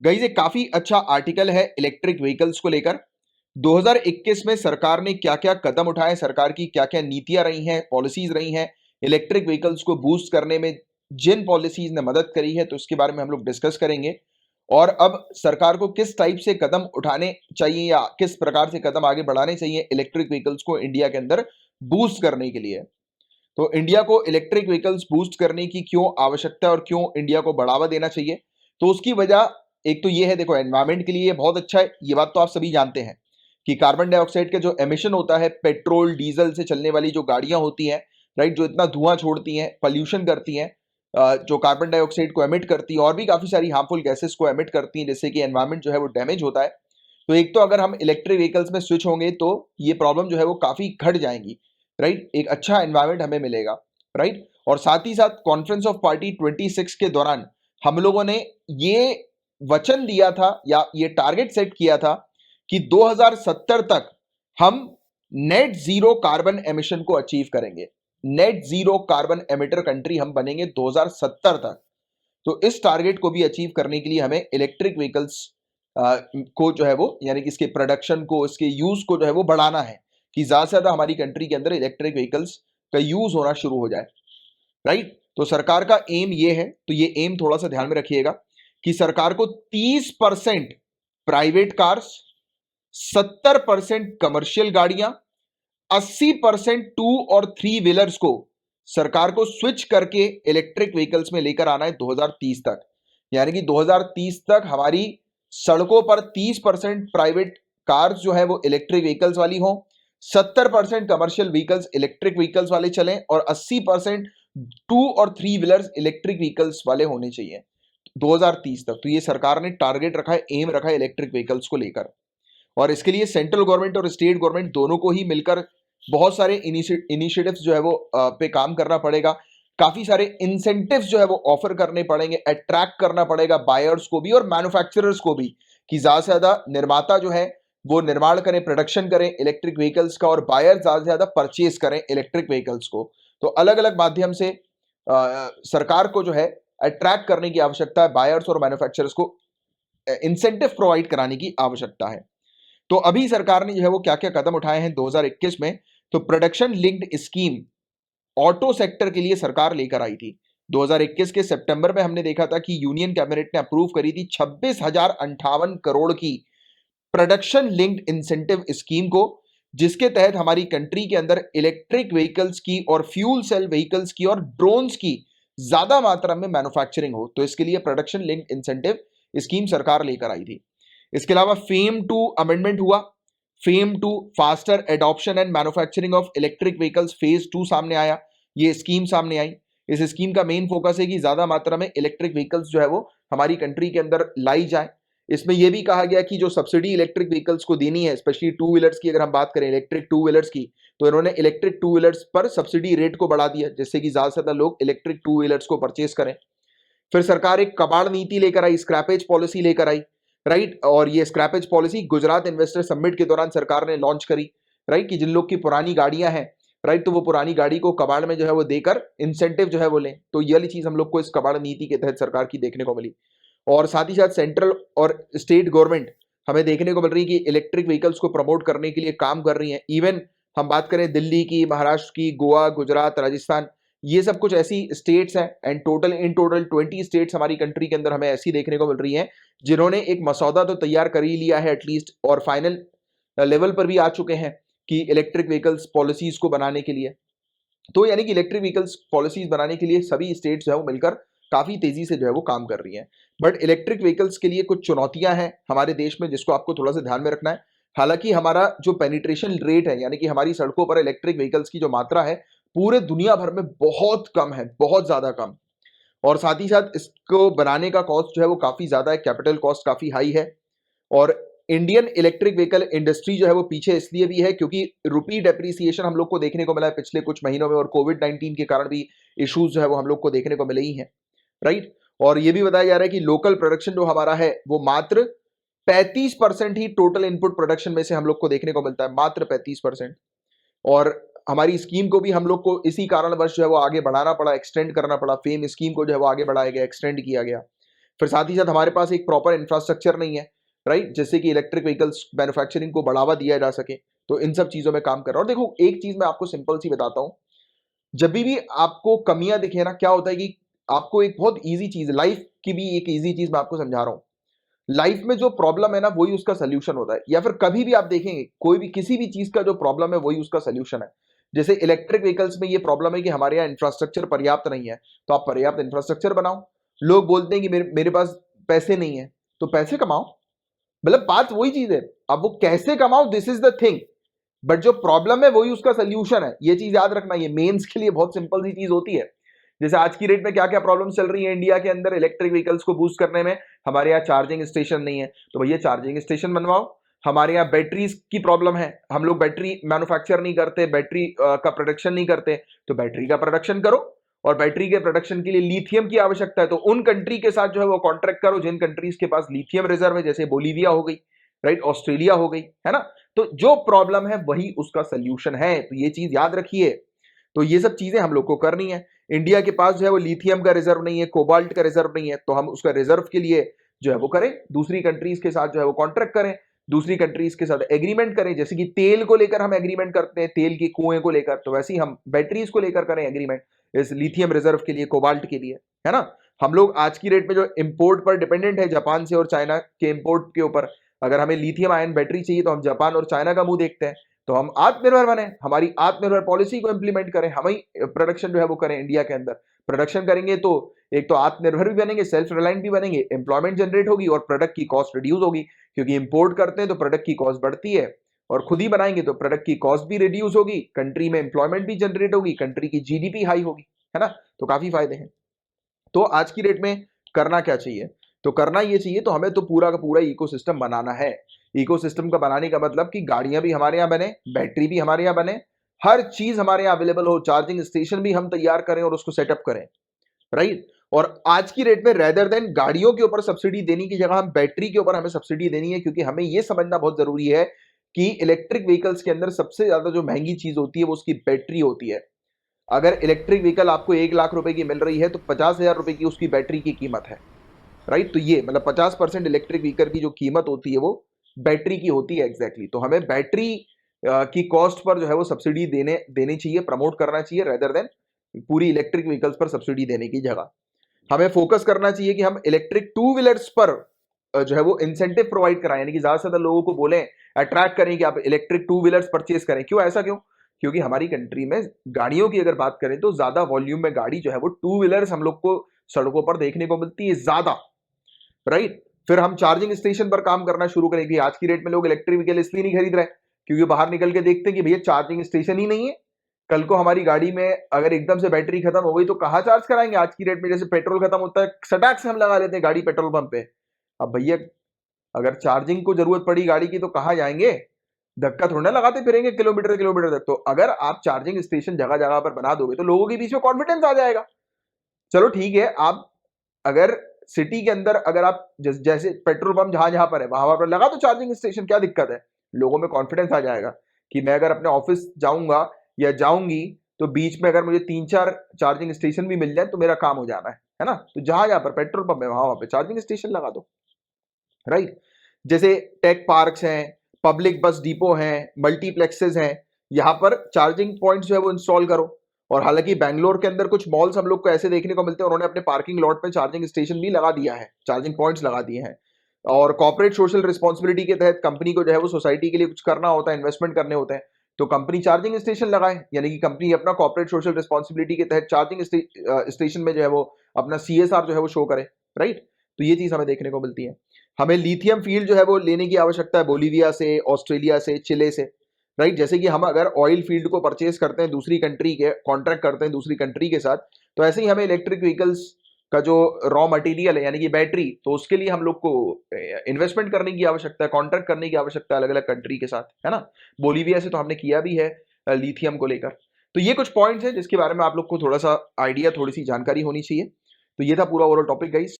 Guys एक काफी अच्छा आर्टिकल है इलेक्ट्रिक व्हीकल्स को लेकर। 2021 में सरकार ने क्या-क्या कदम उठाए, सरकार की क्या-क्या नीतियां रही हैं, पॉलिसीज रही हैं, इलेक्ट्रिक व्हीकल्स को बूस्ट करने में जिन पॉलिसीज ने मदद करी है, तो इसके बारे में हम लोग डिस्कस करेंगे। और अब सरकार को किस टाइप से कदम उठाने चाहिए या किस प्रकार से कदम आगे बढ़ाने चाहिए इलेक्ट्रिक व्हीकल्स को इंडिया के अंदर बूस्ट करने के लिए। तो इंडिया को इलेक्ट्रिक व्हीकल्स बूस्ट करने की क्यों आवश्यकता है और क्यों इंडिया को बढ़ावा देना चाहिए, तो उसकी वजह एक तो ये है, देखो एनवायरमेंट के लिए ये बहुत अच्छा है, ये बात तो आप सभी जानते हैं कि कार्बन डाइऑक्साइड का जो एमिशन होता है पेट्रोल डीजल से चलने वाली जो गाड़ियां होती हैं, राइट, जो इतना धुआं छोड़ती हैं, पॉल्यूशन करती हैं, जो कार्बन डाइऑक्साइड को एमिट करती है और भी काफी सारी हार्मफुल गैसेस को एमिट करती हैं, जिससे कि एनवायरमेंट जो है वो डैमेज होता है। तो एक तो अगर हम इलेक्ट्रिक व्हीकल्स में स्विच होंगे तो ये प्रॉब्लम जो है वो काफी घट जाएंगी, राइट, एक अच्छा एनवायरमेंट हमें मिलेगा, राइट। और साथ ही साथ कॉन्फ्रेंस ऑफ पार्टी 26 के दौरान हम लोगों ने ये वचन दिया था या ये टारगेट सेट किया था कि 2070 तक हम नेट जीरो कार्बन एमिशन को अचीव करेंगे। Net zero carbon emitter country हम बनेंगे 2070 तक। तो इस टारगेट को भी अचीव करने के लिए हमें इलेक्ट्रिक व्हीकल्स को जो है वो, यानी कि इसके प्रोडक्शन को, इसके यूज को जो है वो बढ़ाना है कि ज्यादा से ज्यादा हमारी कंट्री के अंदर इलेक्ट्रिक व्हीकल्स का यूज होना शुरू हो जाए, राइट। तो सरकार का एम ये है, तो ये एम थोड़ा सा ध्यान में रखिएगा कि सरकार को 30% प्राइवेट कार्स, 70% कमर्शियल गाड़ियां, 80% टू और थ्री व्हीलर्स को सरकार को स्विच करके इलेक्ट्रिक व्हीकल्स में लेकर आना है 2030 तक। यानी कि 2030 तक हमारी सड़कों पर 30% प्राइवेट कार्स जो है वो इलेक्ट्रिक व्हीकल्स वाली हो, 70% कमर्शियल व्हीकल्स इलेक्ट्रिक व्हीकल्स वाले चलें और 80% टू और थ्री व्हीलर्स इलेक्ट्रिक व्हीकल्स वाले होने चाहिए 2030 तक। तो ये सरकार ने टारगेट रखा है, एम रखा है इलेक्ट्रिक व्हीकल्स को लेकर। और इसके लिए सेंट्रल गवर्नमेंट और स्टेट गवर्नमेंट दोनों को ही मिलकर बहुत सारे इनिशिएटिव्स जो है वो पे काम करना पड़ेगा। काफी सारे इंसेंटिव्स जो है वो ऑफर करने पड़ेंगे, अट्रैक्ट करना पड़ेगा बायर्स को भी और मैन्युफैक्चरर्स को भी कि ज्यादा से ज्यादा निर्माता जो है वो निर्माण करें, प्रोडक्शन करें इलेक्ट्रिक व्हीकल्स का और बायर ज्यादा से ज्यादा परचेज करें इलेक्ट्रिक व्हीकल्स को। तो अलग अलग माध्यम से सरकार को जो है अट्रैक्ट करने की आवश्यकता है, बायर्स और मैन्युफैक्चरर्स को इंसेंटिव प्रोवाइड कराने की आवश्यकता है। तो अभी सरकार ने जो है वो क्या क्या कदम उठाए हैं 2021 में, तो production linked scheme auto sector के लिए सरकार लेकर आई थी। 2021 के सितंबर में हमने देखा था कि यूनियन कैबिनेट ने अप्रूव करी थी 26,058 करोड़ की प्रोडक्शन लिंक्ड इंसेंटिव स्कीम को, जिसके तहत हमारी कंट्री के अंदर इलेक्ट्रिक व्हीकल्स की और फ्यूल सेल व्हीकल्स की और ड्रोन्स की ज्यादा मात्रा में मैन्युफैक्चरिंग हो। तो इसके लिए प्रोडक्शन लिंक्ड इंसेंटिव स्कीम सरकार लेकर आई थी। इसके अलावा फेम टू अमेंडमेंट हुआ, FAME two faster adoption and manufacturing of electric vehicles phase 2 सामने आया, ये स्कीम सामने आई। इस स्कीम का मेन फोकस है कि ज्यादा मात्रा में इलेक्ट्रिक व्हीकल्स जो है वो हमारी कंट्री के अंदर लाई जाए। इसमें यह भी कहा गया कि जो सब्सिडी इलेक्ट्रिक व्हीकल्स को देनी है, स्पेशली टू व्हीलर्स की अगर हम बात करें, इलेक्ट्रिक टू व्हीलर्स की, तो इन्होंने इलेक्ट्रिक टू व्हीलर्स पर सब्सिडी रेट को बढ़ा दिया, जिससे कि ज्यादा से ज्यादा लोग इलेक्ट्रिक टू व्हीलर्स को परचेस करें। फिर सरकार एक कबाड़ नीति लेकर आई, स्क्रैपेज पॉलिसी लेकर आई, राइट। और ये scrappage policy Gujarat investor summit के दौरान सरकार ने लॉन्च करी, राइट, कि जिन लोग की पुरानी गाड़ियां हैं, राइट, तो वो पुरानी गाड़ी को कबाड़ में जो है वो देकर इंसेंटिव जो है वो लें। तो ये वाली चीज हम लोग को इस कबाड़ नीति के तहत सरकार की देखने को मिली। और साथ ही साथ सेंट्रल और स्टेट गवर्नमेंट हमें देखने को मिल रही है कि इलेक्ट्रिक व्हीकल्स को प्रमोट करने के लिए काम कर रही है। इवन हम बात करें दिल्ली की, महाराष्ट्र की, गोवा, गुजरात, राजस्थान, ये सब कुछ ऐसी स्टेट्स हैं एंड इन टोटल 20 स्टेट्स हमारी कंट्री के अंदर हमें ऐसी देखने को मिल रही हैं जिन्होंने एक मसौदा तो तैयार कर ही लिया है एटलीस्ट, और फाइनल लेवल पर भी आ चुके हैं कि इलेक्ट्रिक व्हीकल्स पॉलिसीज को बनाने के लिए। तो यानी कि इलेक्ट्रिक व्हीकल्स पॉलिसीज बनाने के लिए सभी स्टेट्स जो है वो मिलकर काफी तेजी से जो है वो काम कर रही हैं। बट इलेक्ट्रिक व्हीकल्स के लिए कुछ चुनौतियां हैं हमारे देश में, जिसको आपको थोड़ा सा ध्यान में रखना है। हालांकि हमारा जो पेनिट्रेशन रेट है, यानी कि हमारी सड़कों पर इलेक्ट्रिक व्हीकल्स की जो मात्रा है, पूरे दुनिया भर में बहुत कम है, बहुत ज्यादा कम। और साथ ही साथ इसको बनाने का कॉस्ट जो है वो काफी ज्यादा है, कैपिटल कॉस्ट काफी हाई है। और इंडियन इलेक्ट्रिक व्हीकल इंडस्ट्री जो है वो पीछे इसलिए भी है क्योंकि रुपी डेप्रिसिएशन हम लोग को देखने को मिला है पिछले कुछ महीनों में, और कोविड-19 के कारण भी इश्यूज जो है वो हम लोग को देखने को मिले ही हैं, राइट। और ये भी बताया जा रहा है कि लोकल प्रोडक्शन जो हमारा है वो मात्र 35% ही टोटल इनपुट प्रोडक्शन में से हम लोग को देखने को मिलता है, मात्र 35%। और हमारी स्कीम को भी हम लोग को इसी कारणवश जो है वो आगे बढ़ाना पड़ा, एक्सटेंड करना पड़ा। फेम स्कीम को जो है वो आगे बढ़ाया गया, एक्सटेंड किया गया। फिर साथ ही साथ हमारे पास एक प्रॉपर इंफ्रास्ट्रक्चर नहीं है, राइट, जैसे कि इलेक्ट्रिक व्हीकल्स मैन्युफैक्चरिंग को बढ़ावा दिया जा सके। तो इन सब चीजों में काम कर रहा हूं। और देखो एक चीज मैं आपको सिंपल सी बताता हूं, जब भी आपको कमियां दिखे ना, क्या होता है कि आपको एक बहुत इजी चीज, लाइफ की भी एक इजी चीज मैं आपको समझा रहा हूं। लाइफ में जो प्रॉब्लम है ना वही उसका सोल्यूशन होता है, या फिर कभी भी आप देखेंगे कोई भी किसी भी चीज का जो प्रॉब्लम है वही उसका सोल्यूशन है। जैसे इलेक्ट्रिक व्हीकल्स में ये प्रॉब्लम है कि हमारे यहाँ इंफ्रास्ट्रक्चर पर्याप्त नहीं है, तो आप पर्याप्त इंफ्रास्ट्रक्चर बनाओ। लोग बोलते हैं कि मेरे पास पैसे नहीं है, तो पैसे कमाओ। मतलब बात वही चीज है, अब वो कैसे कमाओ, this is the thing. But जो प्रॉब्लम है वही उसका सोल्यूशन है, ये चीज याद रखना। ये मेंस के लिए बहुत सिंपल सी चीज होती है। जैसे आज की डेट में क्या क्या प्रॉब्लम चल रही है इंडिया के अंदर इलेक्ट्रिक व्हीकल्स को बूस्ट करने में, हमारे यहाँ चार्जिंग स्टेशन नहीं है, तो भैया चार्जिंग स्टेशन बनवाओ। हमारे यहाँ बैटरीज की प्रॉब्लम है, हम लोग बैटरी मैन्युफैक्चर नहीं करते, बैटरी का प्रोडक्शन नहीं करते, तो बैटरी का प्रोडक्शन करो। और बैटरी के प्रोडक्शन के लिए लिथियम की आवश्यकता है, तो उन कंट्री के साथ जो है वो कॉन्ट्रैक्ट करो जिन कंट्रीज के पास लिथियम रिजर्व है, जैसे बोलीविया हो गई, राइट, ऑस्ट्रेलिया हो गई, है ना। तो जो प्रॉब्लम है वही उसका सोल्यूशन है, तो ये चीज याद रखिए। तो ये सब चीजें हम लोग को करनी है। इंडिया के पास जो है वो लिथियम का रिजर्व नहीं है, कोबाल्ट का रिजर्व नहीं है, तो हम उसका रिजर्व के लिए जो है वो करें, दूसरी कंट्रीज के साथ जो है वो कॉन्ट्रैक्ट करें, दूसरी कंट्रीज के साथ एग्रीमेंट करें। जैसे कि तेल को लेकर हम एग्रीमेंट करते हैं, तेल के कुएं को लेकर, तो वैसे ही हम बैटरीज को लेकर करें एग्रीमेंट, इस लिथियम रिजर्व के लिए, कोबाल्ट के लिए, है ना। हम लोग आज की डेट में जो इंपोर्ट पर डिपेंडेंट है जापान से और चाइना के इंपोर्ट के ऊपर, अगर हमें लिथियम आयन बैटरी चाहिए तो हम जापान और चाइना का मुंह देखते हैं। तो हम आत्मनिर्भर बने, हमारी आत्मनिर्भर पॉलिसी को इंप्लीमेंट करें, हम ही प्रोडक्शन जो है वो करें इंडिया के अंदर। प्रोडक्शन करेंगे तो एक तो आत्मनिर्भर भी बनेंगे, सेल्फ रिलायंट भी बनेंगे, एम्प्लॉयमेंट जनरेट होगी और प्रोडक्ट की कॉस्ट रिड्यूस होगी, क्योंकि इंपोर्ट करते हैं तो प्रोडक्ट की कॉस्ट बढ़ती है, और खुद ही बनाएंगे तो प्रोडक्ट की कॉस्ट भी रिड्यूस होगी, कंट्री में एम्प्लॉयमेंट भी जनरेट होगी, कंट्री की जीडीपी हाई होगी, है ना। तो काफी फायदे हैं। तो आज की डेट में करना क्या चाहिए, तो करना ये चाहिए, तो हमें तो पूरा का पूरा इकोसिस्टम बनाना है। इकोसिस्टम का बनाने का मतलब कि गाड़ियां भी हमारे यहाँ बने, बैटरी भी हमारे यहाँ बने, हर चीज हमारे यहाँ अवेलेबल हो, चार्जिंग स्टेशन भी हम तैयार करें और उसको सेटअप करें, राइट। और आज की रेट में रेदर देन गाड़ियों के ऊपर सब्सिडी देने की जगह हम बैटरी के ऊपर हमें सब्सिडी देनी है, क्योंकि हमें यह समझना बहुत जरूरी है कि इलेक्ट्रिक व्हीकल्स के अंदर सबसे ज्यादा जो महंगी चीज होती है वो उसकी बैटरी होती है। अगर इलेक्ट्रिक व्हीकल आपको 1 लाख रुपए की मिल रही है तो 50,000 रुपए की उसकी बैटरी की कीमत है, राइट। तो ये मतलब 50% इलेक्ट्रिक व्हीकल की जो कीमत होती है वो बैटरी की होती है, एग्जैक्टली। तो हमें बैटरी की कॉस्ट पर जो है वो सब्सिडी देनी चाहिए, प्रमोट करना चाहिए, रेदर देन पूरी इलेक्ट्रिक व्हीकल्स पर सब्सिडी देने की जगह हमें फोकस करना चाहिए कि हम इलेक्ट्रिक टू व्हीलर्स पर जो है वो इंसेंटिव प्रोवाइड कराएं, यानी कि ज्यादा से ज्यादा लोगों को बोलें, अट्रैक्ट करें कि आप इलेक्ट्रिक टू व्हीलर्स परचेज करें। क्यों, ऐसा क्यों? क्योंकि हमारी कंट्री में गाड़ियों की अगर बात करें तो ज्यादा वॉल्यूम में गाड़ी जो है वो टू व्हीलर्स हम लोग को सड़कों पर देखने को मिलती है ज्यादा, राइट। फिर हम चार्जिंग स्टेशन पर काम करना शुरू करेंगे। आज की डेट में लोग इलेक्ट्रिक व्हीकल इसलिए नहीं खरीद रहे क्योंकि बाहर निकल के देखते हैं कि भैया चार्जिंग स्टेशन ही नहीं है। कल को हमारी गाड़ी में अगर एकदम से बैटरी खत्म हो गई तो कहाँ चार्ज कराएंगे? आज की डेट में जैसे पेट्रोल खत्म होता है सटाक से हम लगा लेते हैं गाड़ी पेट्रोल पंप पे। अब भैया अगर चार्जिंग को जरूरत पड़ी गाड़ी की तो कहाँ जाएंगे? धक्का थोड़ा ना लगाते फिरेंगे किलोमीटर किलोमीटर तक। तो अगर आप चार्जिंग स्टेशन जगह जगह पर बना दोगे तो लोगों के बीच में कॉन्फिडेंस आ जाएगा। चलो ठीक है, आप अगर सिटी के अंदर अगर आप जैसे पेट्रोल पंप जहां जहां पर है वहां पर लगा तो चार्जिंग स्टेशन, क्या दिक्कत है? लोगों में कॉन्फिडेंस आ जाएगा कि मैं अगर अपने ऑफिस जाऊंगा या जाऊंगी तो बीच में अगर मुझे 3-4 चार्जिंग स्टेशन भी मिल जाए तो मेरा काम हो जाना है ना। तो जहां जहां पर पेट्रोल पंप है वहां पे चार्जिंग स्टेशन लगा दो, राइट। जैसे टेक पार्क्स हैं, पब्लिक बस डिपो हैं, मल्टीप्लेक्सेस हैं, यहां पर चार्जिंग पॉइंट्स जो है वो इंस्टॉल करो। और हालांकि बैंगलोर के अंदर कुछ मॉल्स हम लोग को ऐसे देखने को मिलते हैं उन्होंने अपने पार्किंग लॉट में चार्जिंग स्टेशन भी लगा दिया है, चार्जिंग पॉइंट्स लगा दिए हैं। और कॉर्पोरेट सोशल रिस्पॉन्सिबिलिटी के तहत कंपनी को जो है वो सोसाइटी के लिए कुछ करना होता है, इन्वेस्टमेंट करने होते हैं, तो कंपनी चार्जिंग स्टेशन लगाए, यानी कि कंपनी अपना कॉर्पोरेट सोशल रिस्पॉन्सिबिलिटी के तहत चार्जिंग स्टेशन में जो है वो अपना सीएसआर जो है वो शो करे, राइट। तो ये चीज हमें देखने को मिलती है। हमें लिथियम फील्ड जो है वो लेने की आवश्यकता है बोलीविया से, ऑस्ट्रेलिया से, चिले से, राइट। जैसे कि हम अगर ऑयल फील्ड को परचेज करते हैं दूसरी कंट्री के, कॉन्ट्रैक्ट करते हैं दूसरी कंट्री के साथ, तो ऐसे ही हमें इलेक्ट्रिक व्हीकल्स का जो रॉ मटेरियल है यानी कि बैटरी, तो उसके लिए हम लोग को इन्वेस्टमेंट करने की आवश्यकता है, कॉन्ट्रैक्ट करने की आवश्यकता है अलग अलग कंट्री के साथ, है ना। बोलीविया से तो हमने किया भी है लिथियम को लेकर। तो ये कुछ पॉइंट्स हैं जिसके बारे में आप लोग को थोड़ा सा आइडिया, थोड़ी सी जानकारी होनी चाहिए। तो ये था पूरा ओवरऑल टॉपिक गाइस।